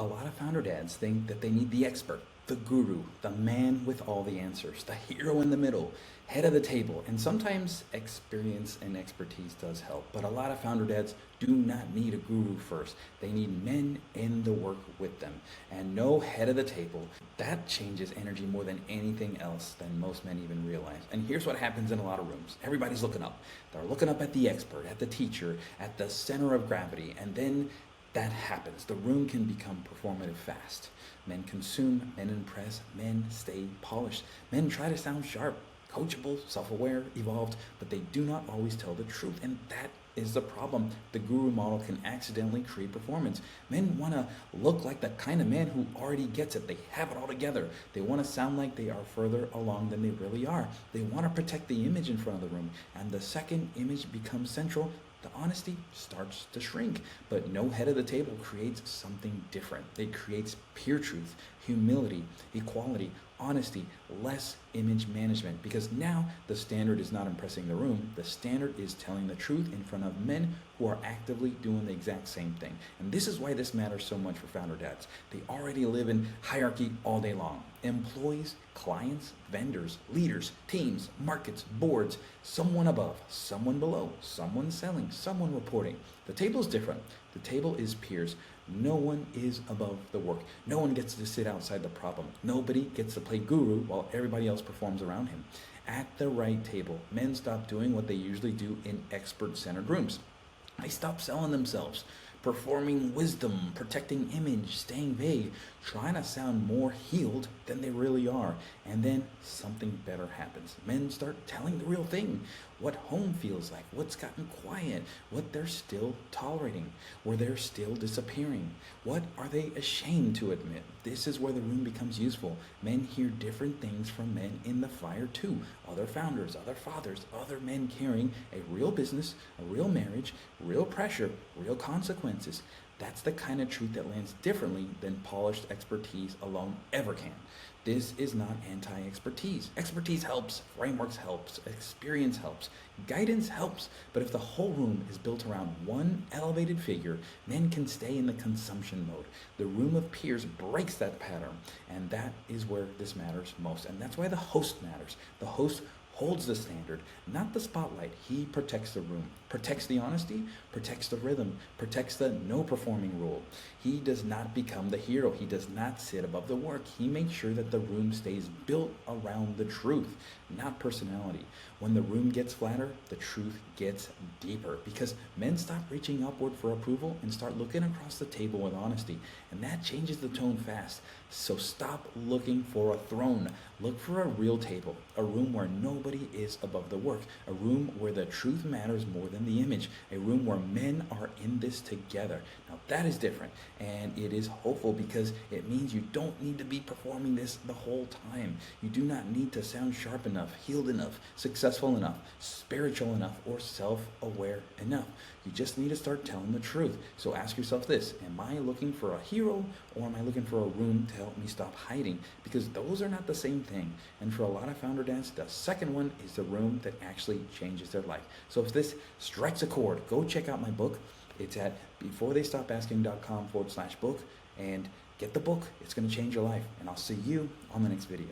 A lot of founder dads think that they need the expert, the guru, the man with all the answers, the hero in the middle, head of the table. And sometimes experience and expertise does help, but a lot of founder dads do not need a guru first. They need men in the work with them. And no head of the table, that changes energy more than anything else than most men even realize. And here's what happens in a lot of rooms. Everybody's looking up. They're looking up at the expert, at the teacher, at the center of gravity, and then that happens. The room can become performative fast. Men consume, men impress, men stay polished. Men try to sound sharp, coachable, self-aware, evolved, but they do not always tell the truth. And that is the problem. The guru model can accidentally create performance. Men want to look like the kind of man who already gets it. They have it all together. They want to sound like they are further along than they really are. They want to protect the image in front of the room. And the second image becomes central, the honesty starts to shrink. But no head of the table creates something different. It creates pure truth, humility, equality, honesty, less image management. Because now the standard is not impressing the room. The standard is telling the truth in front of men who are actively doing the exact same thing. And this is why this matters so much for founder dads. They already live in hierarchy all day long. Employees, clients, vendors, leaders, teams, markets, boards, someone above, someone below, someone selling, someone reporting. The table is different. The table is peers. No one is above the work. No one gets to sit outside the problem. Nobody gets to play guru while everybody else performs around him. At the right table, men stop doing what they usually do in expert-centered rooms. They stop selling themselves, performing wisdom, protecting image, staying vague, trying to sound more healed than they really are. And then something better happens. Men start telling the real thing, what home feels like, what's gotten quiet, what they're still tolerating, where they're still disappearing. What are they ashamed to admit? This is where the room becomes useful. Men hear different things from men in the fire too. Other founders, other fathers, other men carrying a real business, a real marriage, real pressure, real consequences. That's the kind of truth that lands differently than polished expertise alone ever can. This is not anti-expertise. Expertise helps, frameworks helps, experience helps, guidance helps. But if the whole room is built around one elevated figure, men can stay in the consumption mode. The room of peers breaks that pattern, and that is where this matters most. And that's why the host matters. The host holds the standard, not the spotlight. He protects the room, protects the honesty, protects the rhythm, protects the no performing rule. He does not become the hero. He does not sit above the work. He makes sure that the room stays built around the truth, not personality. When the room gets flatter, the truth gets deeper, because men stop reaching upward for approval and start looking across the table with honesty. And that changes the tone fast. So stop looking for a throne. Look for a real table, a room where nobody is above the work, a room where the truth matters more than the image, a room where men are in this together. Now that is different, and it is hopeful, because it means you don't need to be performing this the whole time. You do not need to sound sharp enough, healed enough, successful enough, spiritual enough, or self-aware enough. You just need to start telling the truth. So ask yourself this: am I looking for a hero, or am I looking for a room to help me stop hiding? Because those are not the same thing. And for a lot of founder dads, the second one is the room that actually changes their life. So if this strikes a chord, go check out my book. It's at beforetheystopasking.com/book, and get the book. It's going to change your life. And I'll see you on the next video.